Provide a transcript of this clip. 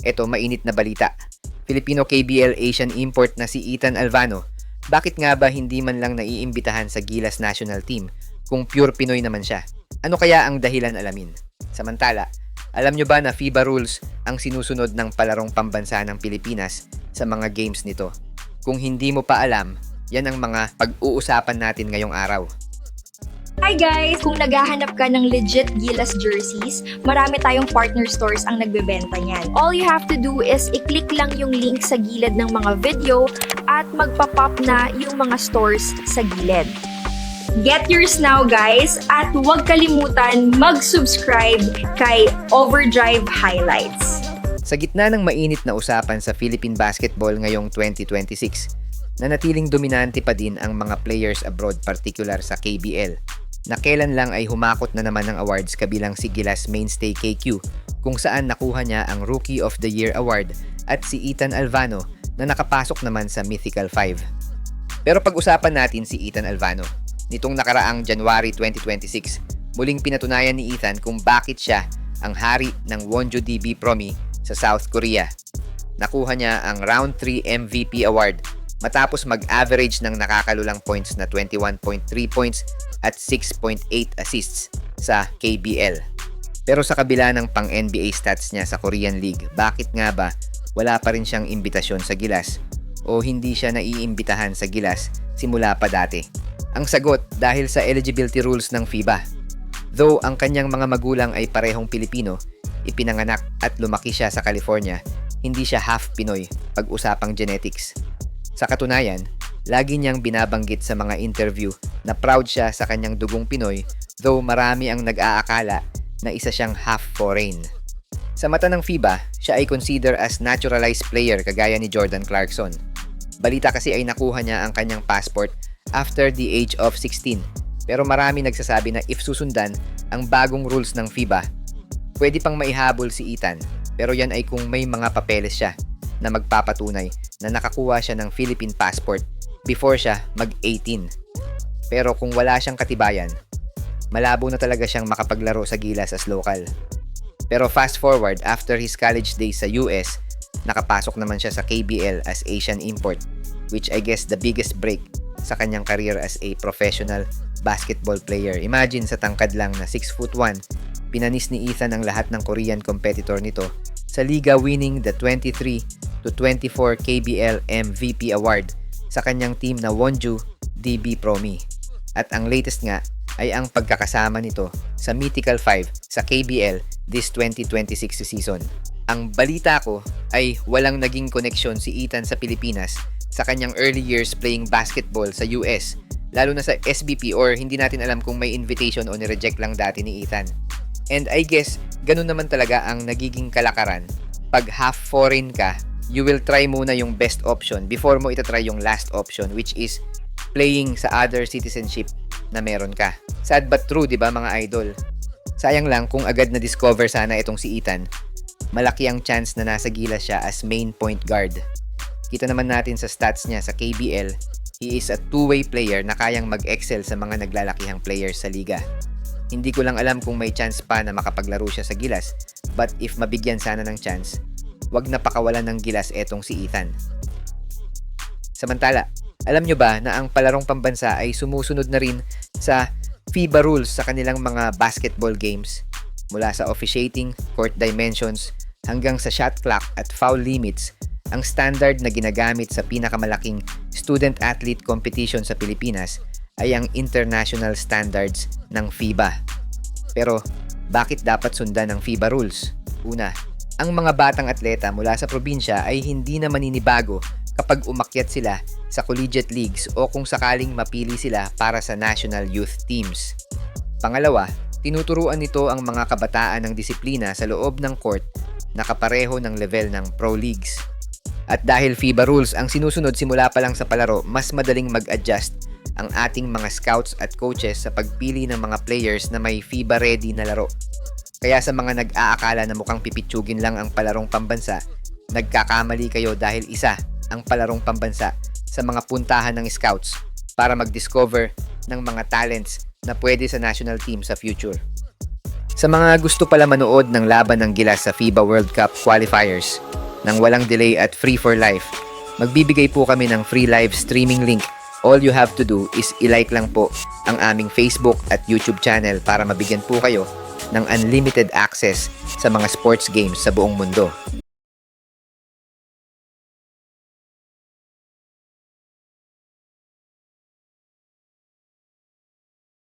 Eto, mainit na balita. Filipino KBL Asian import na si Ethan Alvano. Bakit nga ba hindi man lang naiimbitahan sa Gilas national team kung pure Pinoy naman siya? Ano kaya ang dahilan, alamin? Samantala, alam nyo ba na FIBA rules ang sinusunod ng palarong pambansa ng Pilipinas sa mga games nito? Kung hindi mo pa alam, yan ang mga pag-uusapan natin ngayong araw. Hi guys! Kung naghahanap ka ng legit Gilas jerseys, marami tayong partner stores ang nagbebenta niyan. All you have to do is i-click lang yung link sa gilid ng mga video at magpa-pop na yung mga stores sa gilid. Get yours now guys at huwag kalimutan mag-subscribe kay Overdrive Highlights. Sa gitna ng mainit na usapan sa Philippine basketball ngayong 2026, nanatiling dominante pa din ang mga players abroad, particular sa KBL, na kailan lang ay humakot na naman ng awards kabilang si Gilas mainstay KQ, kung saan nakuha niya ang Rookie of the Year award, at si Ethan Alvano na nakapasok naman sa Mythical 5. Pero pag-usapan natin si Ethan Alvano. Nitong nakaraang January 2026, muling pinatunayan ni Ethan kung bakit siya ang hari ng Wonju DB Promi sa South Korea. Nakuha niya ang Round 3 MVP award matapos mag-average ng nakakalulang points na 21.3 points at 6.8 assists sa KBL. Pero sa kabila ng pang-NBA stats niya sa Korean League, bakit nga ba wala pa rin siyang imbitasyon sa Gilas o hindi siya naiimbitahan sa Gilas simula pa dati? Ang sagot, dahil sa eligibility rules ng FIBA. Though ang kanyang mga magulang ay parehong Pilipino, ipinanganak at lumaki siya sa California, hindi siya half Pinoy pag-usapang genetics. Sa katunayan, lagi niyang binabanggit sa mga interview na proud siya sa kanyang dugong Pinoy, though marami ang nag-aakala na isa siyang half foreign. Sa mata ng FIBA, siya ay consider as naturalized player kagaya ni Jordan Clarkson. Balita kasi ay nakuha niya ang kanyang passport after the age of 16. Pero marami nagsasabi na if susundan ang bagong rules ng FIBA, pwede pang maihabol si Ethan, pero yan ay kung may mga papeles siya na magpapatunay na nakakuha siya ng Philippine passport before siya mag-18. Pero kung wala siyang katibayan, malabo na talaga siyang makapaglaro sa Gilas as local. Pero fast forward, after his college days sa US, nakapasok naman siya sa KBL as Asian import, which I guess the biggest break sa kanyang career as a professional basketball player. Imagine, sa tangkad lang na 6'1", pinanis ni Ethan ang lahat ng Korean competitor nito sa liga, winning the 23 to 24 KBL MVP award sa kanyang team na Wonju DB Promi. At ang latest nga ay ang pagkakasama nito sa Mythical 5 sa KBL this 2026 season. Ang balita ko ay walang naging koneksyon si Ethan sa Pilipinas sa kanyang early years playing basketball sa US, lalo na sa SBP, or hindi natin alam kung may invitation o ni-reject lang dati ni Ethan. And I guess, ganun naman talaga ang nagiging kalakaran. Pag half foreign ka, you will try muna yung best option before mo itatry yung last option, which is playing sa other citizenship na meron ka. Sad but true, di ba mga idol? Sayang lang kung agad na-discover sana itong si Ethan, malaki ang chance na nasa Gilas siya as main point guard. Kita naman natin sa stats niya sa KBL, he is a two-way player na kayang mag-excel sa mga naglalakihang players sa liga. Hindi ko lang alam kung may chance pa na makapaglaro siya sa Gilas, but if mabigyan sana ng chance, wag na pakawalan ng Gilas etong si Ethan. Samantala, alam nyo ba na ang palarong pambansa ay sumusunod na rin sa FIBA rules sa kanilang mga basketball games? Mula sa officiating, court dimensions, hanggang sa shot clock at foul limits, ang standard na ginagamit sa pinakamalaking student-athlete competition sa Pilipinas ay ang international standards ng FIBA. Pero, bakit dapat sundan ng FIBA rules? Una, ang mga batang atleta mula sa probinsya ay hindi na maninibago kapag umakyat sila sa collegiate leagues o kung sakaling mapili sila para sa national youth teams. Pangalawa, tinuturuan nito ang mga kabataan ng disiplina sa loob ng court na kapareho ng level ng pro leagues. At dahil FIBA rules ang sinusunod simula pa lang sa palaro, mas madaling mag-adjust ang ating mga scouts at coaches sa pagpili ng mga players na may FIBA-ready na laro. Kaya sa mga nag-aakala na mukhang pipitsugin lang ang palarong pambansa, nagkakamali kayo dahil isa ang palarong pambansa sa mga puntahan ng scouts para mag-discover ng mga talents na pwede sa national team sa future. Sa mga gusto pala manood ng laban ng Gilas sa FIBA World Cup qualifiers nang walang delay at free for life, magbibigay po kami ng free live streaming link. All you have to do is i-like lang po ang aming Facebook at YouTube channel para mabigyan po kayo ng unlimited access sa mga sports games sa buong mundo.